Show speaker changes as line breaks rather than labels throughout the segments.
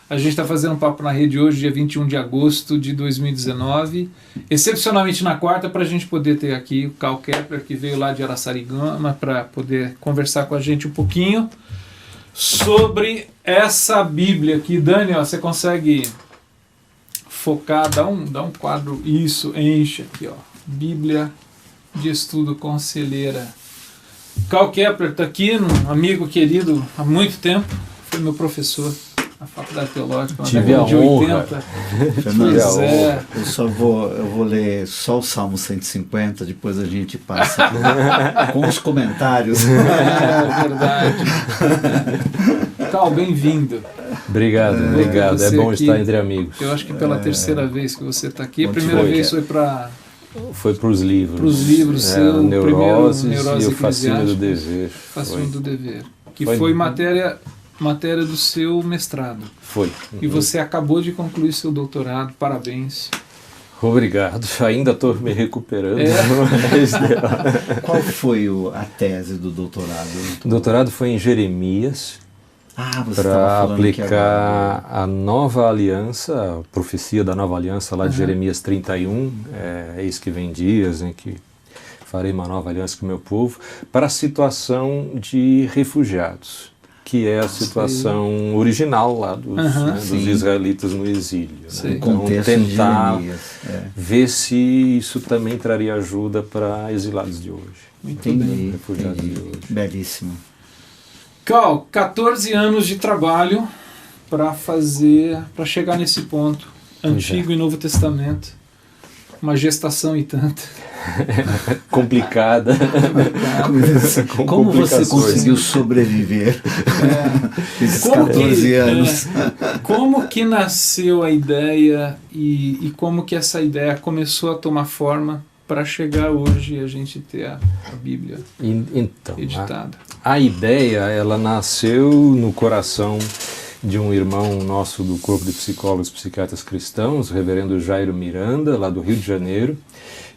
A gente está fazendo um Papo na Rede hoje, dia 21 de agosto de 2019, excepcionalmente na quarta, para a gente poder ter aqui o Karl Kepler, que veio lá de Araçariguama, para poder conversar com a gente um pouquinho sobre essa Bíblia aqui. Dani, ó, você consegue focar, dá um quadro, isso, enche aqui, ó, Bíblia de Estudo Conselheira. Karl Kepler está aqui, um amigo querido há muito tempo, foi meu professor na Faculdade Teológica, na década de 80.
Pois é. Eu vou ler só o Salmo 150, depois a gente passa com os comentários.
É verdade. Karl, bem-vindo.
Obrigado. É bom aqui, estar entre amigos.
Eu acho que pela terceira vez que você está aqui. A primeira vez foi para...
Foi para os livros.
Para os livros, seu
Neuroses
Neurose
e o Fascínio do Dever.
Fascínio do Dever. Que foi matéria do seu mestrado.
Foi.
E você acabou de concluir seu doutorado. Parabéns.
Obrigado. Ainda estou me recuperando.
Qual foi a tese do doutorado?
O doutorado foi em Jeremias. Para aplicar a nova aliança, a profecia da nova aliança lá de Jeremias 31, eis que vem dias em que farei uma nova aliança com o meu povo, para a situação de refugiados, que é a situação original lá dos israelitas no exílio. Né? Então tentar ver se isso também traria ajuda para exilados de hoje.
Entendi.
Refugiados de hoje.
Belíssimo.
Karl, 14 anos de trabalho para chegar nesse ponto. Antigo e Novo Testamento. Uma gestação e tanta.
Complicada.
Como você conseguiu sobreviver esses 14 anos?
Como que nasceu a ideia e como que essa ideia começou a tomar forma para chegar hoje e a gente ter a Bíblia editada?
A ideia, ela nasceu no coração de um irmão nosso do Corpo de Psicólogos e Psiquiatras Cristãos, o reverendo Jairo Miranda, lá do Rio de Janeiro.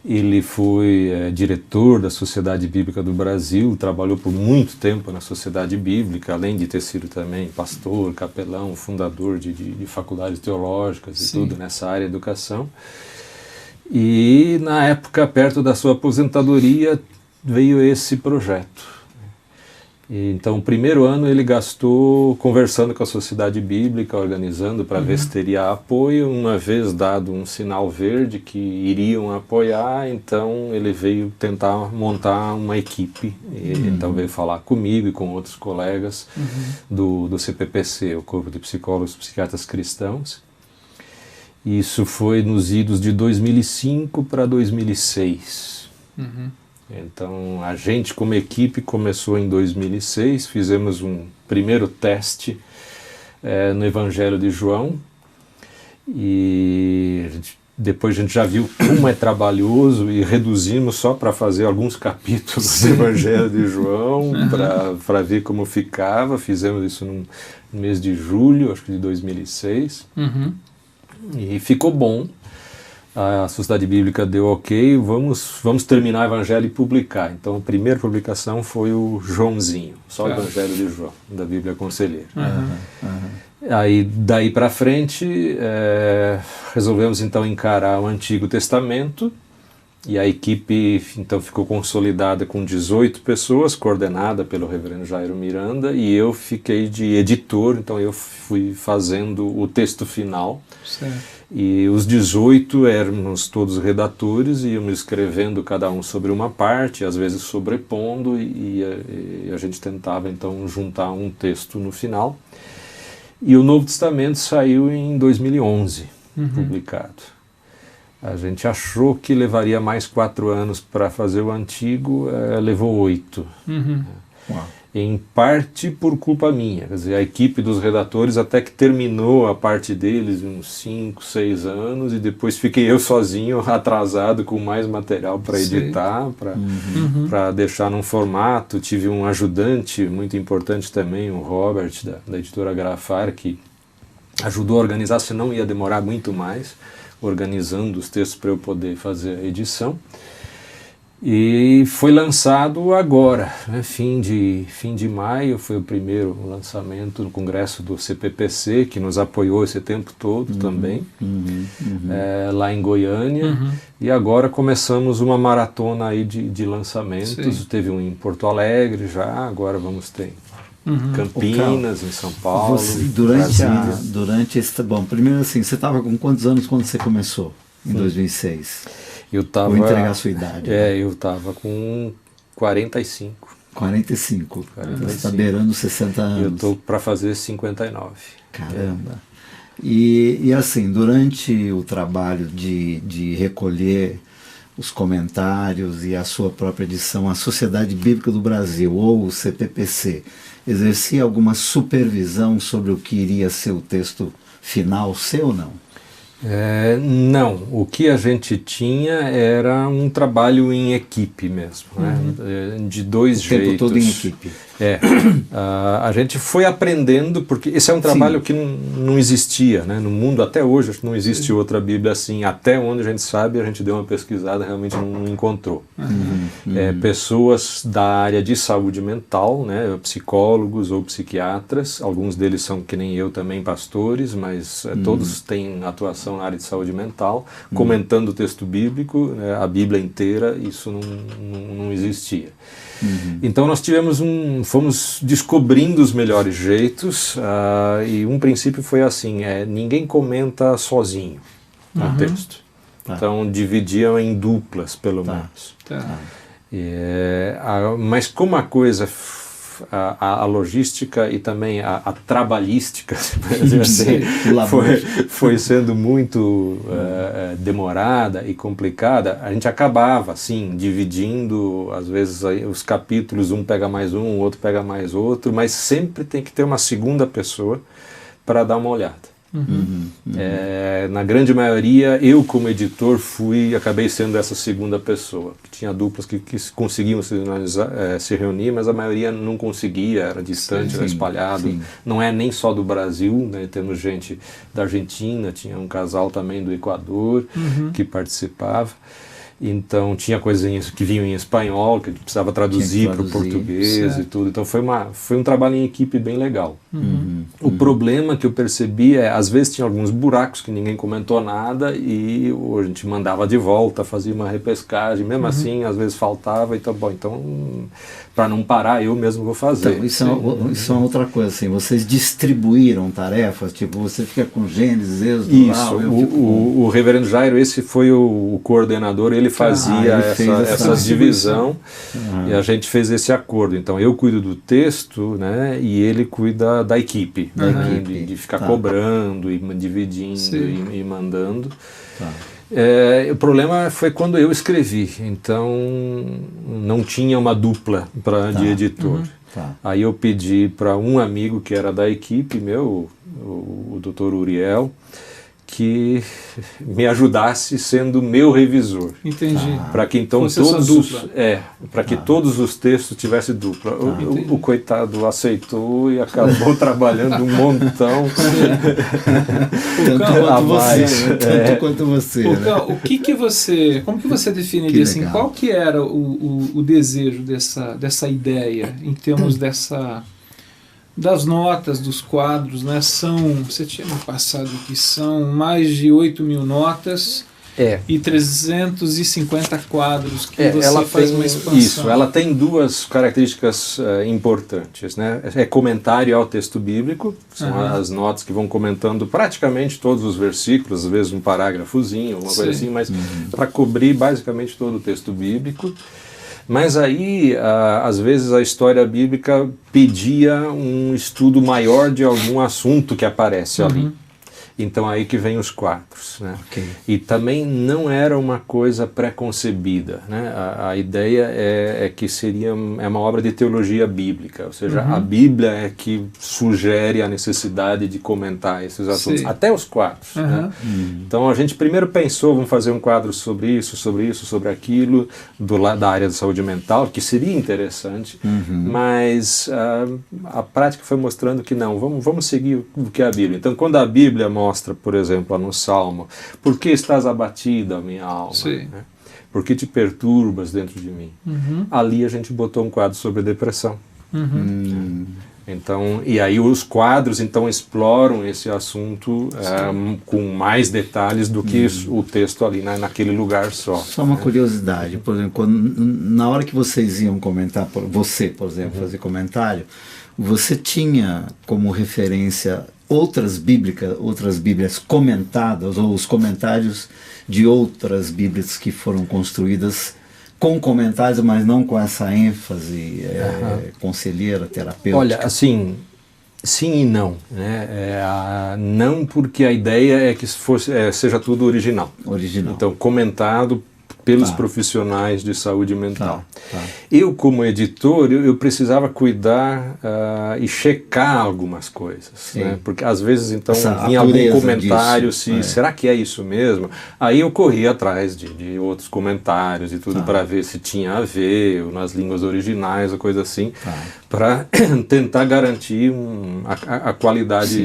Ele foi diretor da Sociedade Bíblica do Brasil, trabalhou por muito tempo na Sociedade Bíblica, além de ter sido também pastor, capelão, fundador de faculdades teológicas e tudo nessa área de educação. E na época, perto da sua aposentadoria, veio esse projeto. Então, o primeiro ano ele gastou conversando com a Sociedade Bíblica, organizando para ver se teria apoio. Uma vez dado um sinal verde que iriam apoiar, então ele veio tentar montar uma equipe. Então veio falar comigo e com outros colegas do CPPC, o Corpo de Psicólogos e Psiquiatras Cristãos. Isso foi nos idos de 2005 para 2006. Então, a gente como equipe começou em 2006, fizemos um primeiro teste no Evangelho de João e depois a gente já viu como é trabalhoso e reduzimos só para fazer alguns capítulos do Evangelho de João para ver como ficava. Fizemos isso no mês de julho, acho que de 2006, e ficou bom. A Sociedade Bíblica deu ok, vamos terminar o Evangelho e publicar. Então a primeira publicação foi o Joãozinho, só o Evangelho de João, da Bíblia Conselheira. Aí daí para frente resolvemos então encarar o Antigo Testamento e a equipe então ficou consolidada com 18 pessoas, coordenada pelo reverendo Jairo Miranda, e eu fiquei de editor, então eu fui fazendo o texto final. E os 18 éramos todos redatores, íamos escrevendo cada um sobre uma parte, às vezes sobrepondo, e a gente tentava então juntar um texto no final. E o Novo Testamento saiu em 2011, publicado. A gente achou que levaria mais 4 anos para fazer o Antigo, levou 8. Em parte por culpa minha, quer dizer, a equipe dos redatores até que terminou a parte deles uns 5, 6 anos, e depois fiquei eu sozinho, atrasado, com mais material para editar, para deixar num formato. Tive um ajudante muito importante também, o Robert, da editora Grafar, que ajudou a organizar, senão ia demorar muito mais, organizando os textos para eu poder fazer a edição. E foi lançado agora, né? Fim de maio foi o primeiro lançamento no congresso do CPPC, que nos apoiou esse tempo todo também, lá em Goiânia. E agora começamos uma maratona aí de lançamentos.
Sim.
Teve um em Porto Alegre já, agora vamos ter Campinas, em São Paulo,
durante esse... Bom, primeiro assim, você estava com quantos anos quando você começou, em 2006? Vou entregar a sua idade.
Eu estava com 45.
45. Você está beirando 60 anos.
Eu estou para fazer 59.
Caramba. E assim, durante o trabalho de recolher os comentários e a sua própria edição, a Sociedade Bíblica do Brasil, ou o CPPC, exercia alguma supervisão sobre o que iria ser o texto final seu ou não?
Não, o que a gente tinha era um trabalho em equipe mesmo, né? De dois jeitos. O tempo todo em equipe. A gente foi aprendendo, porque esse é um trabalho que não existia, né? No mundo até hoje, acho que não existe outra Bíblia assim, até onde a gente sabe, a gente deu uma pesquisada, realmente não encontrou. Pessoas da área de saúde mental, né? Psicólogos ou psiquiatras, alguns deles são, que nem eu também, pastores, mas todos têm atuação na área de saúde mental, comentando o texto bíblico, né? A Bíblia inteira, isso não existia. Então nós fomos descobrindo os melhores jeitos, e um princípio foi assim, ninguém comenta sozinho o texto. Então dividiam em duplas, pelo menos. Mas como a coisa, a logística e também a trabalhística, assim, foi sendo muito demorada e complicada, a gente acabava assim, dividindo, às vezes os capítulos, um pega mais um, o outro pega mais outro, mas sempre tem que ter uma segunda pessoa para dar uma olhada. Na grande maioria, eu como editor acabei sendo essa segunda pessoa. Tinha duplas que conseguiam se reunir, mas a maioria não conseguia, era distante, era espalhado. Não é nem só do Brasil, né? Temos gente da Argentina, tinha um casal também do Equador que participava. Então tinha coisinhas que vinham em espanhol, que a gente precisava traduzir para o português e tudo. Então foi um trabalho em equipe bem legal. O problema que eu percebi às vezes tinha alguns buracos que ninguém comentou nada e a gente mandava de volta, fazia uma repescagem, mesmo assim às vezes faltava, então para não parar eu mesmo vou fazer.
Então, isso é uma outra coisa, assim, vocês distribuíram tarefas, tipo, você fica com Gênesis, Êxodo,
isso, o reverendo Jairo, esse foi o coordenador, ele fazia essa divisão e a gente fez esse acordo. Então eu cuido do texto, né, e ele cuida da equipe, de ficar cobrando e dividindo e mandando. O problema foi quando eu escrevi, então não tinha uma dupla de editor. Aí eu pedi para um amigo que era da equipe meu, o Dr. Uriel, que me ajudasse sendo meu revisor.
Entendi.
Para que então todos os textos tivessem dupla. O coitado aceitou e acabou trabalhando um montão.
Tanto quanto você.
Como que você definiria assim, qual que era o desejo dessa ideia em termos das notas, dos quadros, né? Você tinha me passado que são mais de 8.000 notas e 350 quadros que você faz uma expansão.
Isso, ela tem duas características importantes, né? É comentário ao texto bíblico, são as notas que vão comentando praticamente todos os versículos, às vezes um parágrafozinho, uma coisa assim, mas para cobrir basicamente todo o texto bíblico. Mas aí, às vezes, a história bíblica pedia um estudo maior de algum assunto que aparece ali. Então aí que vem os quadros, né? E também não era uma coisa pré-concebida, né? A ideia é que seria uma obra de teologia bíblica, ou seja, a Bíblia é que sugere a necessidade de comentar esses assuntos, até os quadros. Né? Então a gente primeiro pensou, vamos fazer um quadro sobre isso, sobre aquilo, da área da saúde mental, que seria interessante, mas a prática foi mostrando que não, vamos seguir o que é a Bíblia. Então quando a Bíblia mostra, por exemplo, lá no Salmo, por que estás abatida, minha alma? Né? Por que te perturbas dentro de mim? Ali a gente botou um quadro sobre depressão. Então, e aí os quadros então exploram esse assunto com mais detalhes do que o texto ali naquele lugar só.
Só uma curiosidade, por exemplo, na hora que vocês iam comentar, você, por exemplo, fazer comentário, você tinha como referência outras Bíblias comentadas, ou os comentários de outras Bíblias que foram construídas com comentários, mas não com essa ênfase conselheira, terapêutica?
Olha, assim, sim e não. Né? Não porque a ideia é que seja tudo original. Então, comentado pelos profissionais de saúde mental. Eu, como editor, eu precisava cuidar e checar algumas coisas, né? Porque às vezes então vinha algum comentário, será que é isso mesmo? Aí eu corria atrás de outros comentários e tudo para ver se tinha a ver, ou nas línguas originais, ou coisa assim, para tentar garantir a qualidade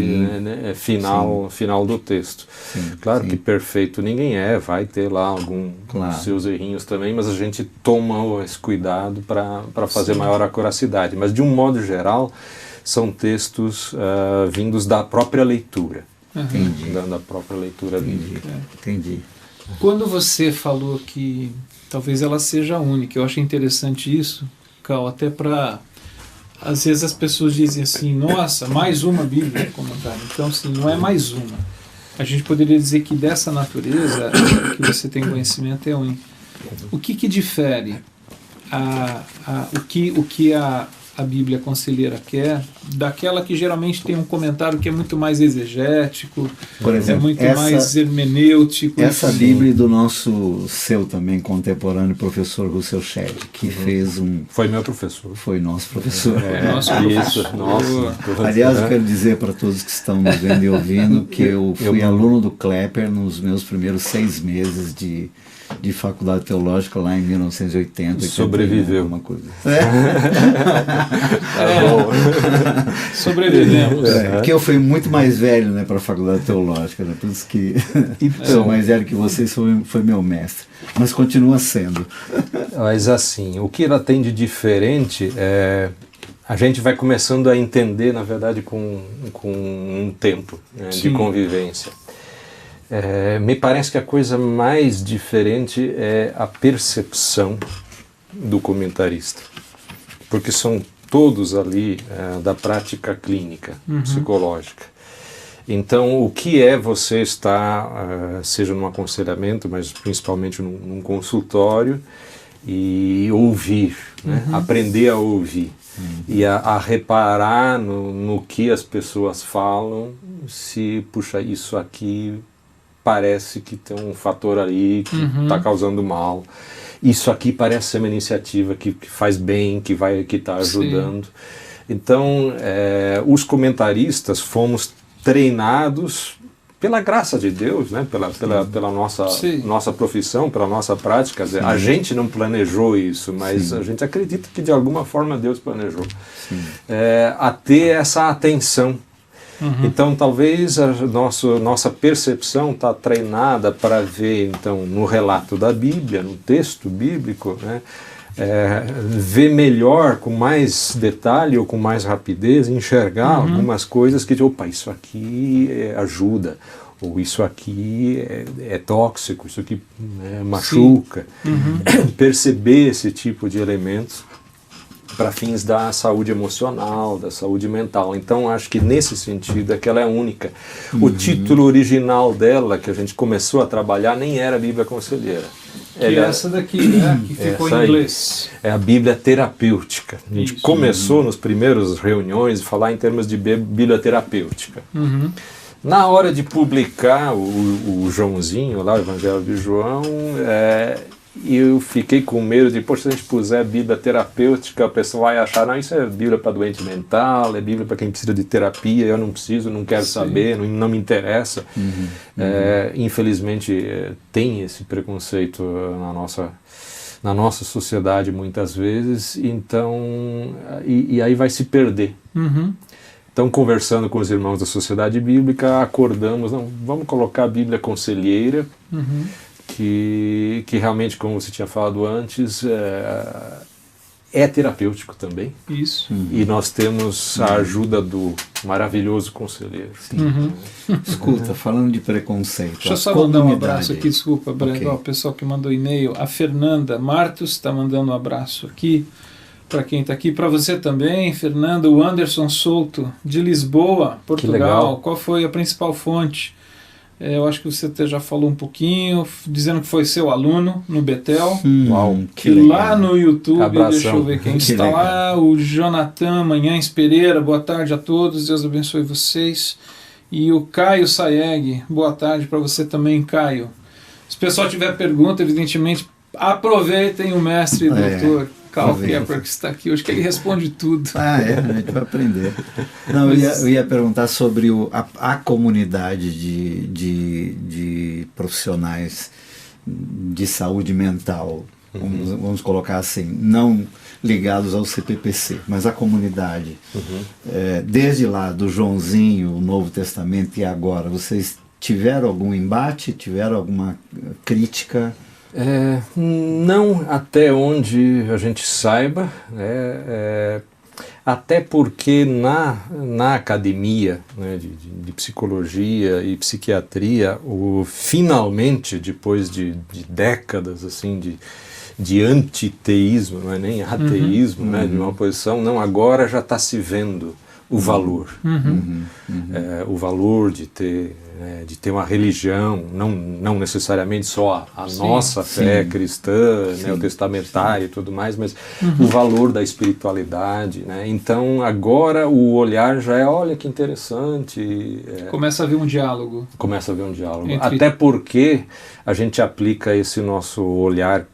final do texto. Claro que perfeito ninguém vai ter lá algum seus errinhos também, mas a gente toma esse cuidado para fazer maior acuracidade. Mas de um modo geral, são textos vindos da própria leitura. Da própria leitura bíblica.
Entendi.
Quando você falou que talvez ela seja única, eu achei interessante isso, Cal, até para... Às vezes as pessoas dizem assim, nossa, mais uma Bíblia comentário. Então, assim, não é mais uma. A gente poderia dizer que dessa natureza que você tem conhecimento é única. O que difere o que a Bíblia Conselheira quer daquela que geralmente tem um comentário que é muito mais exegético,
por exemplo,
muito mais hermenêutico?
Essa Bíblia do seu também contemporâneo professor Russell Shedd, que fez
Foi meu professor.
Foi nosso professor.
Nosso professor.
Aliás, eu quero dizer para todos que estão nos vendo e ouvindo que eu fui aluno do Klepper nos meus primeiros 6 meses de faculdade teológica lá em 1980.
Sobreviveu.
Alguma coisa.
Sobrevivemos.
Porque eu fui muito mais velho, né, para a faculdade teológica, né, por isso que sou mais velho que vocês, foi meu mestre. Mas continua sendo.
Mas assim, o que ela tem de diferente a gente vai começando a entender, na verdade, com um tempo, né, de convivência. Me parece que a coisa mais diferente é a percepção do comentarista, porque são todos ali da prática clínica, psicológica. Então, o que você estar, seja num aconselhamento, mas principalmente num consultório, e ouvir, né? Aprender a ouvir e a reparar no que as pessoas falam, se, puxa, isso aqui parece que tem um fator ali que está causando mal. Isso aqui parece ser uma iniciativa que faz bem, que está ajudando. Sim. Então, os comentaristas fomos treinados pela graça de Deus, né? pela nossa profissão, pela nossa prática. Sim. A gente não planejou isso, mas a gente acredita que de alguma forma Deus planejou. A ter essa atenção. Então talvez a nossa percepção está treinada para ver então no relato da Bíblia, no texto bíblico, né, ver melhor, com mais detalhe ou com mais rapidez, enxergar algumas coisas que, opa, isso aqui ajuda, ou isso aqui é tóxico, isso aqui machuca. Perceber esse tipo de elementos para fins da saúde emocional, da saúde mental. Então, acho que nesse sentido é que ela é única. O título original dela, que a gente começou a trabalhar, nem era a Bíblia Conselheira.
Que essa daqui, né? Que ficou em inglês.
É a Bíblia Terapêutica. A gente começou nos primeiros reuniões a falar em termos de Bíblia Terapêutica. Na hora de publicar o Joãozinho, lá, o Evangelho de João, eu fiquei com medo de, poxa, se a gente puser Bíblia Terapêutica, a pessoa vai achar, não, isso é Bíblia para doente mental, é Bíblia para quem precisa de terapia, eu não preciso, não quero saber, não me interessa. Infelizmente, tem esse preconceito na nossa sociedade muitas vezes, então, e aí vai se perder. Então, conversando com os irmãos da Sociedade Bíblica, acordamos, não, vamos colocar a Bíblia Conselheira, que realmente, como você tinha falado antes, é terapêutico também.
Isso.
E nós temos a ajuda do maravilhoso conselheiro.
Escuta, falando de preconceito.
Deixa eu só mandar um abraço aqui, desculpa, Breno, o pessoal que mandou e-mail, a Fernanda Martos está mandando um abraço aqui, para quem está aqui, para você também, Fernanda, o Anderson Souto, de Lisboa, Portugal. Qual foi a principal fonte? Eu acho que você já falou um pouquinho, dizendo que foi seu aluno no Betel.
Uau,
que lá no YouTube,
abração.
Deixa eu ver quem está lá, o Jonathan Manhães Pereira, boa tarde a todos, Deus abençoe vocês. E o Caio Saeg, boa tarde para você também, Caio. Se o pessoal tiver pergunta, evidentemente, aproveitem o mestre doutor Karl Kepler, que está aqui hoje, que ele responde tudo.
A gente vai aprender. Não, eu ia perguntar sobre a comunidade de profissionais de saúde mental, vamos colocar assim, não ligados ao CPPC, mas a comunidade. Desde lá do Joãozinho, o Novo Testamento e agora, vocês tiveram algum embate, tiveram alguma crítica?
Não até onde a gente saiba, até porque na academia, né, de psicologia e psiquiatria, finalmente, depois de décadas assim, de antiteísmo, não é nem ateísmo, né, de uma posição, não, agora já está se vendo o valor, o valor de ter uma religião, não necessariamente só a nossa fé cristã, né, o testamentário e tudo mais, mas o valor da espiritualidade, né? Então agora o olhar já é, olha que interessante.
Começa a haver um diálogo.
Começa a haver um diálogo. Até porque a gente aplica esse nosso olhar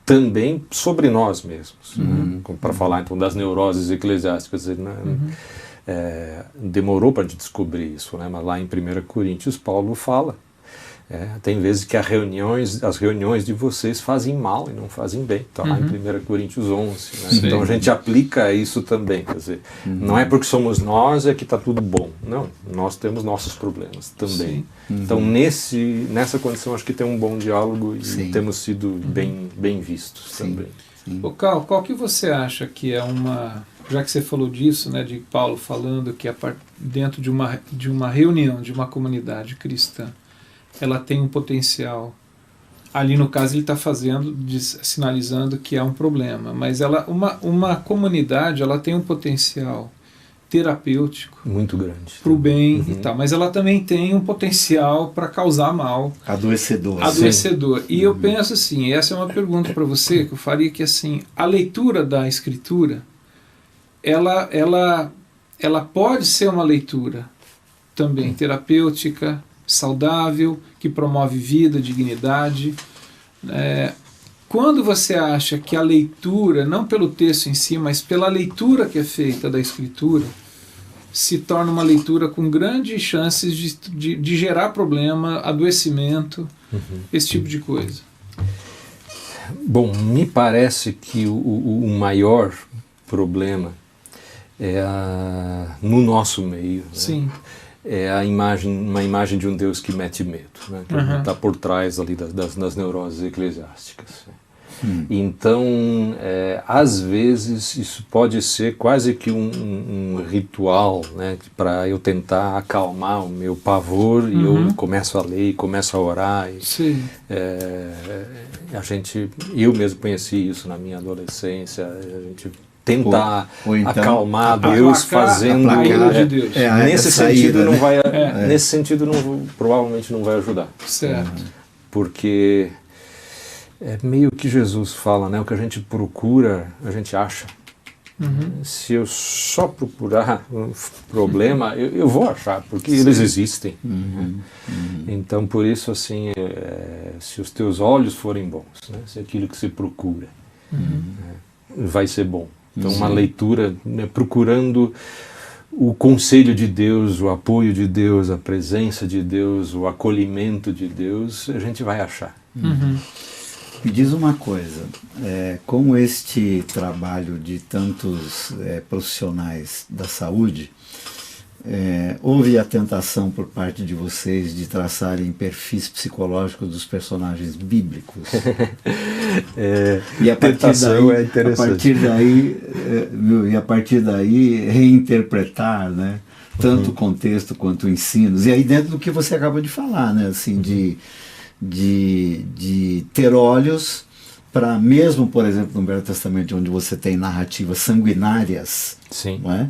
também sobre nós mesmos, né? Para falar então das neuroses eclesiásticas, né? Demorou para a gente descobrir isso, né? Mas lá em 1 Coríntios Paulo fala, tem vezes que as reuniões de vocês fazem mal e não fazem bem, está lá em 1 Coríntios 11, né? Então a gente aplica isso também, quer dizer, não é porque somos nós que está tudo bom, não, nós temos nossos problemas também. Então nessa condição acho que tem um bom diálogo e temos sido bem vistos também.
Ô Karl, qual que você acha que é já que você falou disso, né, de Paulo falando que dentro de uma reunião, de uma comunidade cristã, ela tem um potencial, ali no caso ele está sinalizando que é um problema, mas uma comunidade, ela tem um potencial terapêutico
muito grande
para o bem e tal, mas ela também tem um potencial para causar mal,
adoecedor.
E eu penso assim, essa é uma pergunta para você que eu faria, que assim, a leitura da Escritura, ela pode ser uma leitura também terapêutica, saudável, que promove vida, dignidade. Quando você acha que a leitura, não pelo texto em si, mas pela leitura que é feita da Escritura, se torna uma leitura com grandes chances de gerar problema, adoecimento, esse tipo de coisa?
Bom, me parece que o maior problema no nosso meio,
Sim.
Né? Uma imagem de um Deus que mete medo, né? Que está por trás ali das neuroses eclesiásticas. Então, às vezes, isso pode ser quase que um ritual, né, para eu tentar acalmar o meu pavor, e eu começo a ler, e começo a orar. Eu mesmo conheci isso na minha adolescência, a gente tentar então, acalmar Deus fazendo
de Deus.
Nesse sentido não vai, nesse sentido provavelmente não vai ajudar.
Certo.
Porque é meio que Jesus fala, né? O que a gente procura, a gente acha. Se eu só procurar um problema, eu vou achar, porque eles existem. Então, por isso, assim, se os teus olhos forem bons, né? Se aquilo que você procura vai ser bom. Então, uma leitura, né, procurando o conselho de Deus, o apoio de Deus, a presença de Deus, o acolhimento de Deus, a gente vai achar.
Me diz uma coisa, como este trabalho de tantos profissionais da saúde, houve a tentação por parte de vocês de traçarem perfis psicológicos dos personagens bíblicos? E a partir daí reinterpretar, né? Tanto o contexto quanto ensinos. E aí dentro do que você acaba de falar, né? Assim, de ter olhos para, mesmo, por exemplo, no Velho Testamento, onde você tem narrativas sanguinárias,
sim,
não é?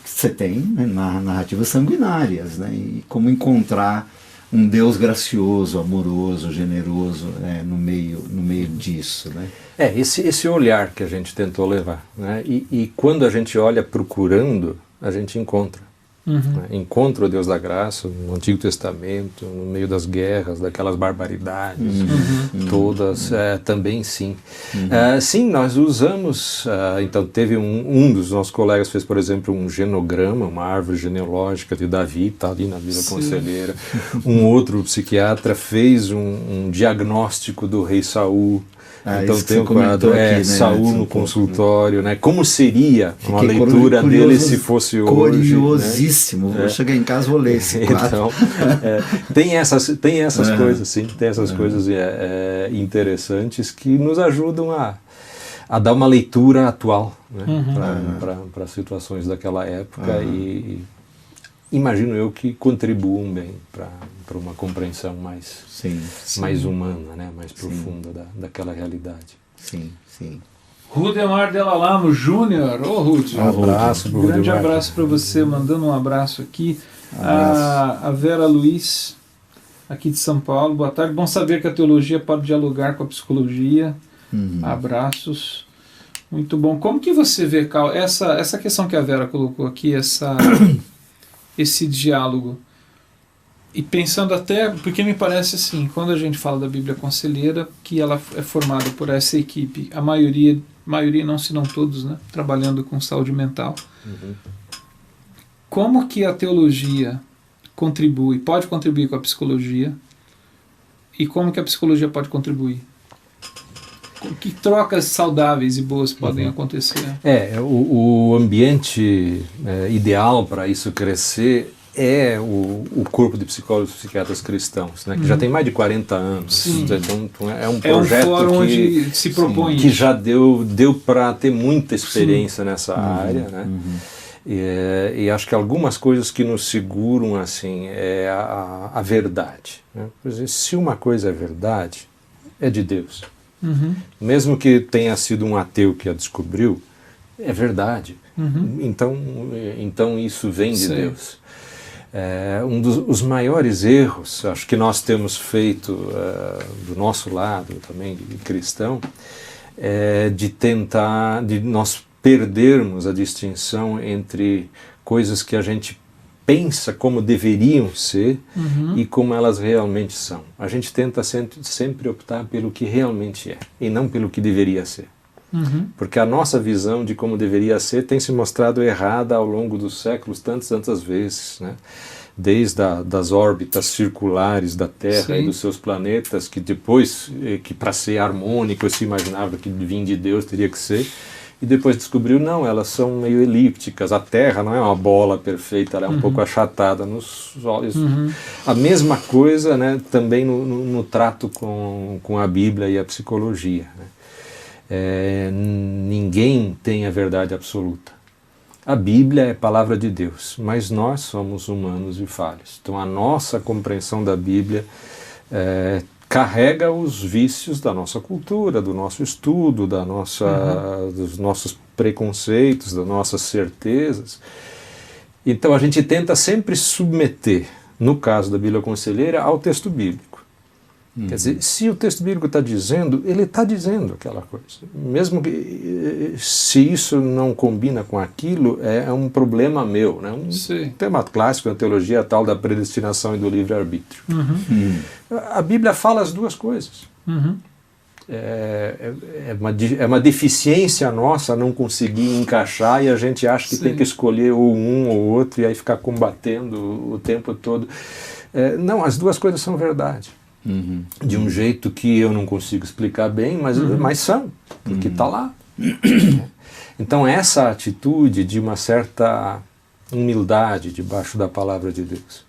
Você tem, né, narrativas sanguinárias, né? E como encontrar um Deus gracioso, amoroso, generoso, né, no meio disso, né?
Esse olhar que a gente tentou levar, né? E quando a gente olha procurando, a gente encontra. Né? Encontra o Deus da graça no Antigo Testamento, no meio das guerras, daquelas barbaridades todas, também sim. Sim, nós usamos, então teve um dos nossos colegas fez, por exemplo, um genograma, uma árvore genealógica de Davi, está ali na Vila Conselheira. Um outro psiquiatra fez um diagnóstico do rei Saul. Então tem o quadro Saul no consultório, né? Como seria uma leitura dele se fosse hoje?
Curiosíssimo. Né? Vou chegar em casa e vou ler esse quadro.
Então, tem essas coisas, sim, tem essas coisas interessantes que nos ajudam a dar uma leitura atual, né? Para situações daquela época e imagino eu que contribuam bem para uma compreensão mais humana, né? Mais profunda daquela realidade.
Sim.
Rudemar Della Lamo Júnior. Ô, Ruth.
Um abraço para o Rudemar.
Grande abraço para você, mandando um abraço aqui. A Vera Luiz, aqui de São Paulo. Boa tarde. Bom saber que a teologia pode dialogar com a psicologia. Abraços. Muito bom. Como que você vê, Cal, essa questão que a Vera colocou aqui, esse diálogo? E pensando até, porque me parece assim, quando a gente fala da Bíblia Conselheira, que ela é formada por essa equipe, a maioria não, se não todos, né, trabalhando com saúde mental. Como que a teologia pode contribuir com a psicologia, e como que a psicologia pode contribuir? Que trocas saudáveis e boas podem acontecer?
O ambiente ideal para isso crescer é o corpo de psicólogos e psiquiatras cristãos, né, que já tem mais de 40 anos. Então, é um projeto
onde se propõe
que já deu para ter muita experiência nessa área, né? E acho que algumas coisas que nos seguram assim é a verdade, né? Por exemplo, se uma coisa é verdade, é de Deus. Mesmo que tenha sido um ateu que a descobriu, é verdade. Então isso vem de Deus. Um dos maiores erros, acho que nós temos feito do nosso lado também de cristão, de nós perdermos a distinção entre coisas que a gente pensa como deveriam ser e como elas realmente são. A gente tenta sempre optar pelo que realmente é e não pelo que deveria ser. Porque a nossa visão de como deveria ser tem se mostrado errada ao longo dos séculos tantas vezes, né? Desde das órbitas circulares da Terra e dos seus planetas, que depois, que para ser harmônico se imaginava que vinha de Deus teria que ser, e depois descobriu, não, elas são meio elípticas, a Terra não é uma bola perfeita, ela é um pouco achatada nos olhos. A mesma coisa, né, também no trato com a Bíblia e a psicologia, né? Ninguém tem a verdade absoluta. A Bíblia é palavra de Deus, mas nós somos humanos e falhos. Então a nossa compreensão da Bíblia carrega os vícios da nossa cultura, do nosso estudo, dos nossos preconceitos, das nossas certezas. Então a gente tenta sempre submeter, no caso da Bíblia Conselheira, ao texto bíblico. Quer dizer, se o texto bíblico está dizendo, ele está dizendo aquela coisa. Mesmo que se isso não combina com aquilo, é um problema meu, né? Tema clássico da teologia tal da predestinação e do livre-arbítrio. A Bíblia fala as duas coisas. É uma deficiência nossa não conseguir encaixar e a gente acha que tem que escolher ou um ou outro e aí ficar combatendo o tempo todo. Não, as duas coisas são verdade. De um jeito que eu não consigo explicar bem, mas são, porque está lá. Então essa atitude de uma certa humildade debaixo da palavra de Deus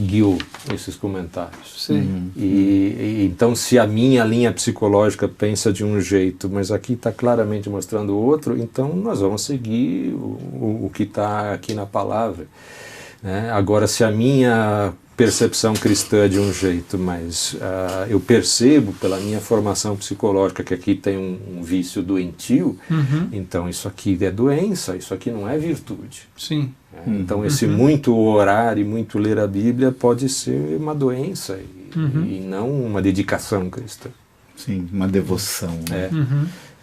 guiou esses comentários.
Sim.
E então, se a minha linha psicológica pensa de um jeito, mas aqui está claramente mostrando outro, então nós vamos seguir o que está aqui na palavra. Né? Agora, se a minha percepção cristã é de um jeito, mas eu percebo pela minha formação psicológica que aqui tem um vício doentio, então isso aqui é doença, isso aqui não é virtude.
Sim.
Então esse muito orar e muito ler a Bíblia pode ser uma doença e não uma dedicação cristã.
Sim, uma devoção. Né?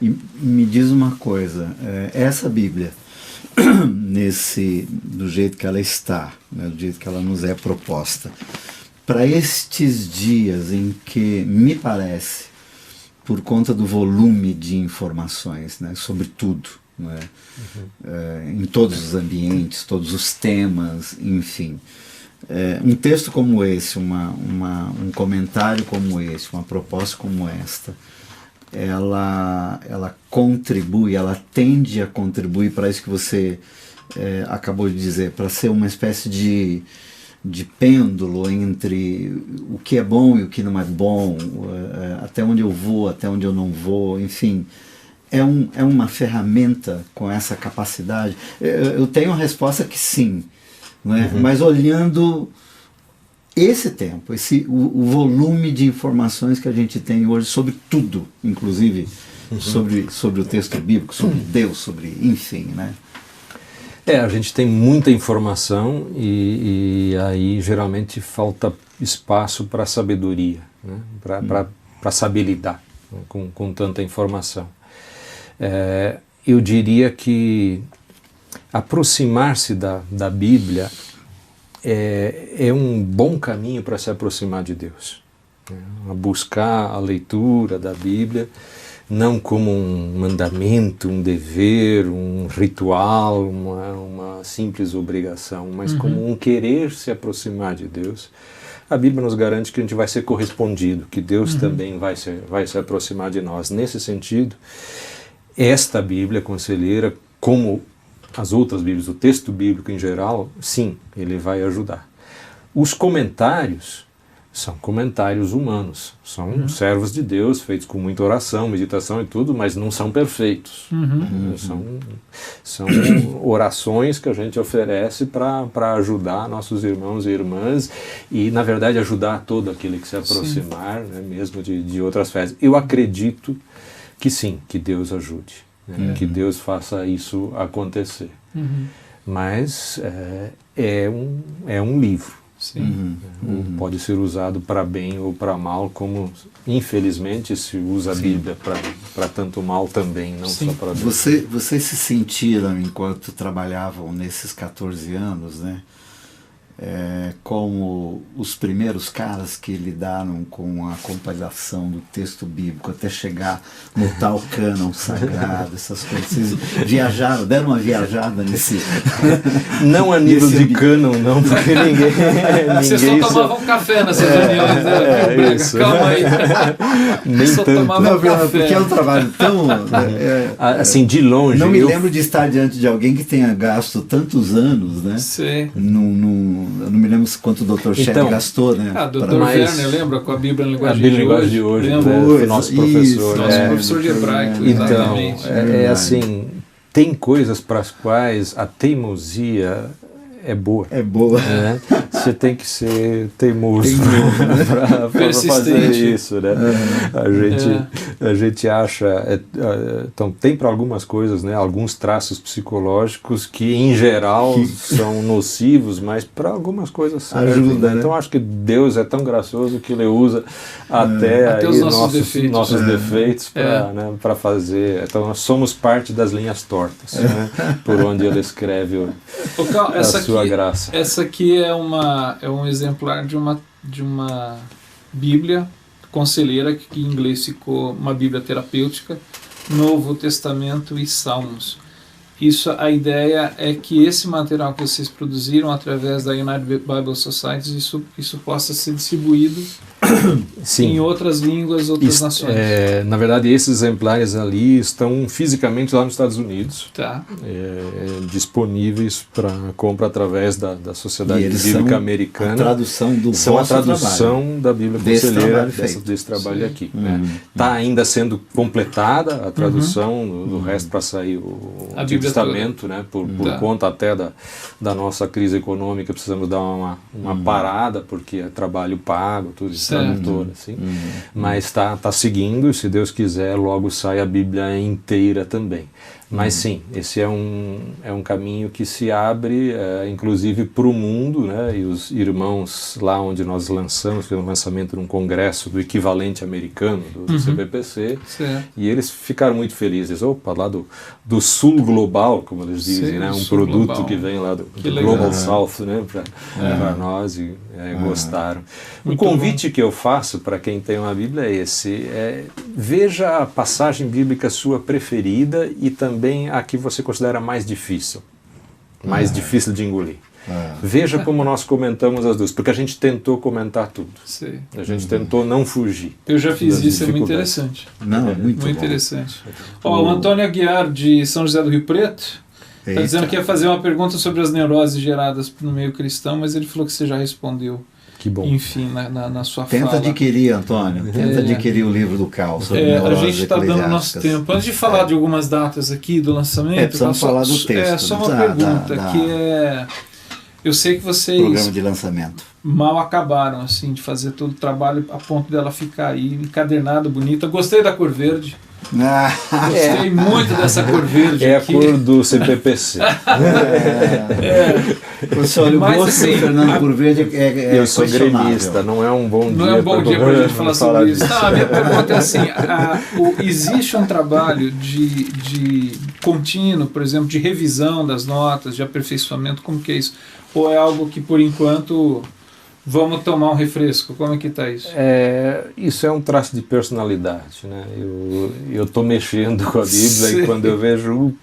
E me diz uma coisa, essa Bíblia, do jeito que ela está, né, do jeito que ela nos é proposta, para estes dias em que, me parece, por conta do volume de informações, né, sobre tudo, né, em todos os ambientes, todos os temas, enfim, um texto como esse, um comentário como esse, uma proposta como esta, ela contribui, ela tende a contribuir para isso que você acabou de dizer, para ser uma espécie de pêndulo entre o que é bom e o que não é bom, até onde eu vou, até onde eu não vou, enfim, é uma ferramenta com essa capacidade. Eu tenho a resposta que sim, né? Mas olhando esse tempo, o volume de informações que a gente tem hoje sobre tudo, inclusive sobre o texto bíblico, sobre Deus, sobre, enfim, né?
A gente tem muita informação e aí geralmente falta espaço para sabedoria, né? Para saber lidar com tanta informação. Eu diria que aproximar-se da Bíblia é um bom caminho para se aproximar de Deus. Buscar a leitura da Bíblia não como um mandamento, um dever, um ritual, uma simples obrigação, mas como um querer se aproximar de Deus. A Bíblia nos garante que a gente vai ser correspondido, que Deus também vai se aproximar de nós. Nesse sentido, esta Bíblia conselheira, como as outras Bíblias, o texto bíblico em geral, sim, ele vai ajudar. Os comentários são comentários humanos, são servos de Deus, feitos com muita oração, meditação e tudo, mas não são perfeitos. São orações que a gente oferece para ajudar nossos irmãos e irmãs e, na verdade, ajudar todo aquele que se aproximar, né, mesmo de outras fés. Eu acredito que sim, que Deus ajude, né, que Deus faça isso acontecer. Mas é um livro.
Sim.
Pode ser usado para bem ou para mal, como infelizmente se usa a Bíblia para tanto mal também, não só para bem.
Vocês se sentiram, enquanto trabalhavam nesses 14 anos, né, como os primeiros caras que lidaram com a compilação do texto bíblico até chegar no tal cânon sagrado, essas coisas? Vocês viajaram, deram uma viajada nesse...
Não a nível de cânon, não, porque ninguém
Vocês só tomavam café nessas reuniões,
isso.
Calma aí.
Nem
só
tanto.
tomavam café.
Porque é um trabalho tão...
assim, de longe.
Não me lembro de estar diante de alguém que tenha gasto tantos anos, né?
Sim.
Eu não me lembro quanto o Dr. Shedd gastou, né?
Dr. Werner, lembra? Com a Bíblia em linguagem
de hoje.
Lembra?
Nosso professor.
Nosso professor de hebraico, exatamente.
Então, assim, tem coisas para as quais a teimosia é boa.
É boa.
Né? Você tem que ser teimoso para fazer isso, né? A gente acha... então, tem para algumas coisas, né, alguns traços psicológicos que, em geral, são nocivos, mas para algumas coisas servem.
Ajuda, né?
Então, acho que Deus é tão gracioso que Ele usa até
os nossos defeitos
para fazer... Então, nós somos parte das linhas tortas, né, por onde Ele escreve a sua graça.
Essa aqui é um exemplar de uma Bíblia conselheira, que em inglês ficou uma Bíblia terapêutica, Novo Testamento e Salmos. A ideia é que esse material que vocês produziram através da United Bible Society, isso possa ser distribuído
Sim.
Em outras línguas, outras nações.
Na verdade, esses exemplares ali estão fisicamente lá nos Estados Unidos,
Tá.
disponíveis para compra através da Sociedade
E eles
Bíblica
são
Americana.
a tradução do
São a
vosso
tradução
trabalho.
da Bíblia
Desse
Conselheira
trabalho feito.
desse trabalho
Sim.
aqui. Está ainda sendo completada a tradução do resto para sair o
A
Antigo
Bíblia
Testamento, né? Por
Tá.
conta até da nossa crise econômica, precisamos dar uma parada, porque é trabalho pago, tudo isso,
Certo.
tradutor, assim. Mas está seguindo, e se Deus quiser, logo sai a Bíblia inteira também. Mas sim, esse é um caminho que se abre, inclusive, para o mundo, né? E os irmãos lá onde nós lançamos, foi um lançamento num congresso do equivalente americano do CPPC,
Certo.
e eles ficaram muito felizes. Opa, lá do sul global, como eles dizem,
Sim,
né? Um
sul
produto
global.
que vem lá do
legal.
Global South, né? Para nós, e gostaram. O
Muito
convite que eu faço para quem tem uma Bíblia é esse: veja a passagem bíblica sua preferida e também a que você considera mais difícil de engolir. Veja como nós comentamos as duas, porque a gente tentou comentar tudo.
Sei.
A gente tentou não fugir.
Eu já fiz
das
isso, é muito
dificuldades.
interessante.
Não, é muito bom.
Interessante. Ó, o Antônio Aguiar, de São José do Rio Preto, está
Eita.
dizendo que ia fazer uma pergunta sobre as neuroses geradas no meio cristão, mas ele falou que você já respondeu,
Que bom.
enfim, na sua
Tenta
fala.
adquirir, Antônio. Tenta adquirir o livro do Cal sobre
A
neuroses
gente está dando nosso
eclesiásticas.
tempo. Antes de falar de algumas datas aqui do lançamento,
precisamos falar do texto.
É só uma pergunta, que é... Eu sei que vocês
Programa de lançamento.
mal acabaram, assim, de fazer todo o trabalho a ponto dela ficar aí encadernada, bonita. Gostei da cor verde. Gostei muito dessa cor verde
É a
aqui.
cor do CPPC.
Professor, o
Mas,
gosto
assim,
do Fernando por verde é
Eu sou
questionável.
gremista, não é um bom dia.
Não é um bom dia para a gente falar sobre isso.
disso.
Não, a minha pergunta é assim, existe um trabalho de contínuo, por exemplo, de revisão das notas, de aperfeiçoamento, como que é isso? Ou é algo que, por enquanto, vamos tomar um refresco? Como é que está isso?
Isso é um traço de personalidade, né? Eu estou mexendo com a Bíblia
Sim.
e quando eu vejo,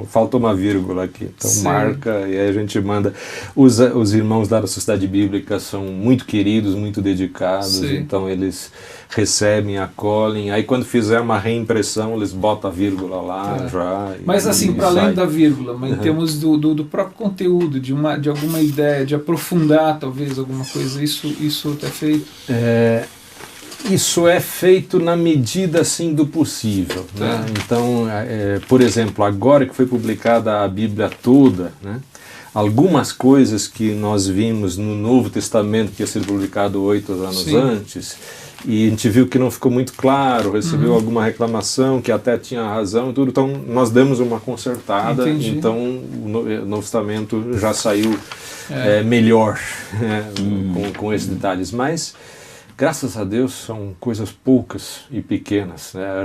faltou uma vírgula aqui, então
Sim.
marca e aí a gente manda. Os irmãos da Sociedade Bíblica são muito queridos, muito dedicados,
Sim.
então eles recebem, acolhem, aí quando fizer uma reimpressão eles botam a vírgula lá já.
Mas assim, para
sai.
além da vírgula, mas em termos do próprio conteúdo, de alguma ideia, de aprofundar talvez alguma coisa, isso é feito?
Isso é feito na medida assim do possível, né? Então, por exemplo, agora que foi publicada a Bíblia toda, né? Algumas coisas que nós vimos no Novo Testamento que ia ser publicado 8 anos
Sim.
antes, e a gente viu que não ficou muito claro, recebeu alguma reclamação que até tinha razão e tudo, então nós demos uma consertada.
Entendi.
Então o Novo Testamento já saiu melhor com esses detalhes, mas graças a Deus são coisas poucas e pequenas, né?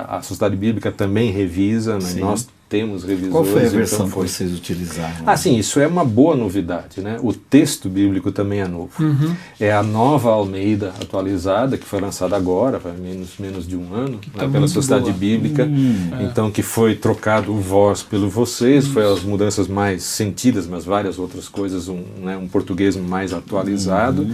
A Sociedade Bíblica também revisa, né? Nós temos revisores.
Qual foi a versão
então
que vocês utilizaram?
Sim, isso é uma boa novidade, né? O texto bíblico também é novo. É a nova Almeida atualizada, que foi lançada agora, faz menos de um ano,
tá
pela
muito
Sociedade
boa.
Bíblica. Então, que foi trocado o vós pelo vocês, foi as mudanças mais sentidas, mas várias outras coisas, um português mais atualizado.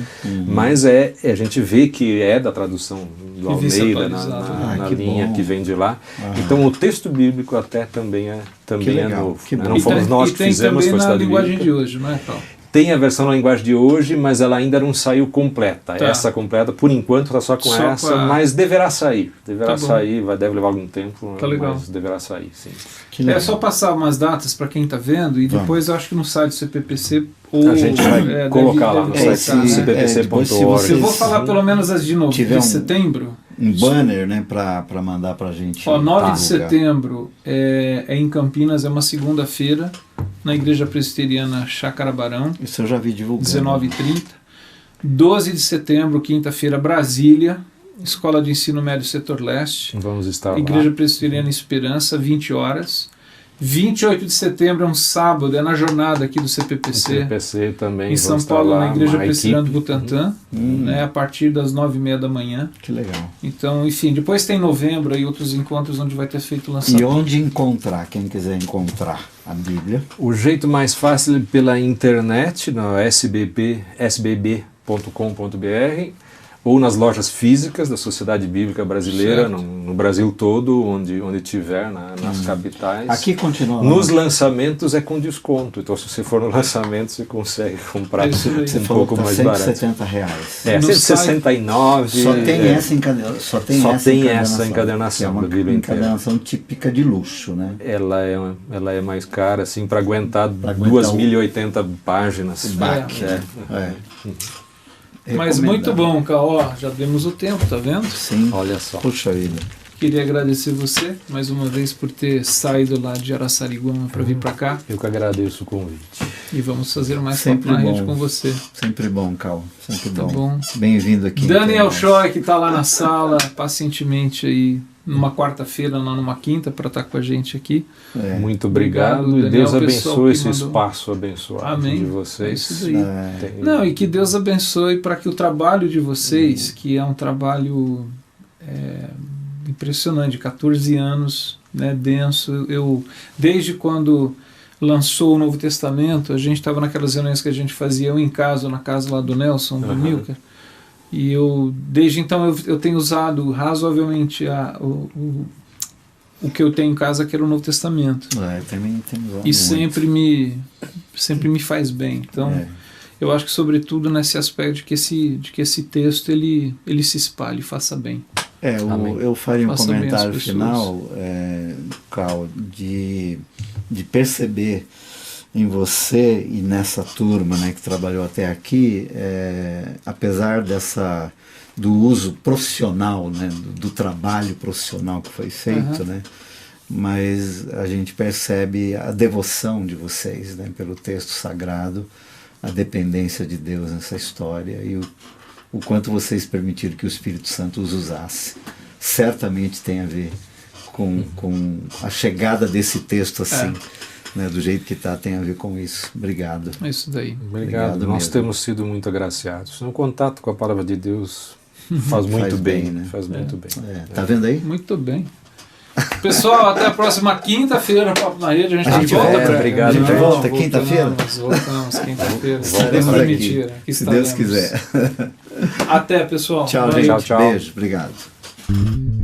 Mas a gente vê que é da tradução do
Revista
Almeida,
atualizada.
na
Que
linha
bom.
que vem de lá. Então, o texto bíblico até também é
legal,
novo.
que
Né?
bom.
Não fomos nós que fizemos,
também
foi a
na
Sociedade
linguagem
Bíblica.
de hoje, não é, Paulo?
Tem a versão na linguagem de hoje, mas ela ainda não saiu completa.
Tá.
Essa completa, por enquanto, está só com
Só
essa,
com a-
mas deverá sair. Deverá
Tá bom.
sair, deve levar algum tempo,
Tá legal.
mas deverá sair, sim.
Que legal.
É só passar umas datas para quem está vendo e
Vamos.
depois eu acho que no site do CPPC ou
A gente vai colocar lá no
deve
site
colocar,
do
né?
depois se
cptc.org.
vocês-
Eu vou falar pelo menos as de novo,
Tiver
de setembro.
Um banner, né, para mandar para a gente.
Ó, 9 de
divulgar.
setembro é em Campinas, é uma segunda-feira, na Igreja Presbiteriana Chácara Barão,
Isso eu já vi divulgando.
19h30. 12 de setembro, quinta-feira, Brasília, Escola de Ensino Médio Setor Leste,
Vamos estar
Igreja
lá.
Presbiteriana Esperança, 20 horas. 28 de setembro é um sábado, é na jornada aqui do
O
CPPC,
CPC também.
em São
vamos estar
Paulo,
lá,
na Igreja
uma
Presbiteriana do
equipe.
Butantã, né, a partir das 9h30 da manhã.
Que legal.
Então, enfim, depois tem novembro e outros encontros onde vai ter feito o
E
lançamento.
onde encontrar, quem quiser encontrar a Bíblia?
O jeito mais fácil é pela internet, no sbb.com.br. ou nas lojas físicas da Sociedade Bíblica Brasileira,
Certo.
no Brasil todo, onde tiver, nas capitais.
Aqui continua.
Nos lançamentos é com desconto, então se você for no lançamento você consegue comprar
Isso aí.
Você
um
falou
pouco
que tá
mais barato.
R$170.
É,
No
169.
Só tem
é,
essa encadernação. Só
tem essa encadernação
que é uma
do livro inteiro.
encadernação típica de luxo, né?
Ela é mais cara, assim, para aguentar
aguentar
2.080 páginas.
Baque,
É.
É.
Mas muito bom, Caó. Já demos o tempo, tá vendo?
Sim.
Olha só.
Puxa vida.
Queria agradecer você mais uma vez por ter saído lá de Araçariguama para vir para cá.
Eu que agradeço o convite.
E vamos fazer mais
Sempre
Papo na Rede
bom.
com você.
Sempre bom, Cal. Sempre
Tá
bom.
bom.
Bem-vindo aqui.
Daniel
então.
Choi, que está lá na sala, pacientemente aí, numa quarta-feira, não numa quinta, para estar com a gente aqui.
É.
Muito obrigado,
Obrigado,
e Deus
Daniel, pessoal
abençoe
que
esse
mandou.
espaço abençoado
Amém.
de
É
vocês.
isso daí.
É.
Não, e que Deus abençoe para que o trabalho de vocês, que é um trabalho impressionante, 14 anos, né, denso. Eu, desde quando lançou o Novo Testamento, a gente estava naquelas reuniões que a gente fazia, eu em casa, na casa lá do Nelson, do Milker, e eu, desde então, eu tenho usado razoavelmente o que eu tenho em casa, que era o Novo Testamento.
Também tem
E sempre me faz bem. Então, eu acho que sobretudo nesse aspecto de que esse texto ele se espalhe e faça bem.
Eu faria um
Faça bem
comentário
às pessoas.
final, Cal, de perceber em você e nessa turma, né, que trabalhou até aqui, apesar do uso profissional, né, do trabalho profissional que foi feito, né, mas a gente percebe a devoção de vocês, né, pelo texto sagrado, a dependência de Deus nessa história e o quanto vocês permitiram que o Espírito Santo os usasse. Certamente tem a ver com a chegada desse texto assim, né, do jeito que está, tem a ver com isso. Obrigado.
É isso daí.
Obrigado. Nós
mesmo.
temos sido muito agraciados. No contato com a palavra de Deus faz muito
Faz
bem,
bem, né?
Faz muito bem.
Tá vendo aí?
Muito bem. Pessoal, até a próxima quinta-feira, Papo na Rede. A
A gente
volta.
volta,
obrigado.
A gente
Não,
volta quinta-feira?
Voltamos quinta-feira.
Estaremos
Deus
aqui,
permitir, aqui
se Deus
estaremos.
quiser.
Até, pessoal.
Tchau,
Boa
gente.
noite.
Tchau.
Beijo. Obrigado.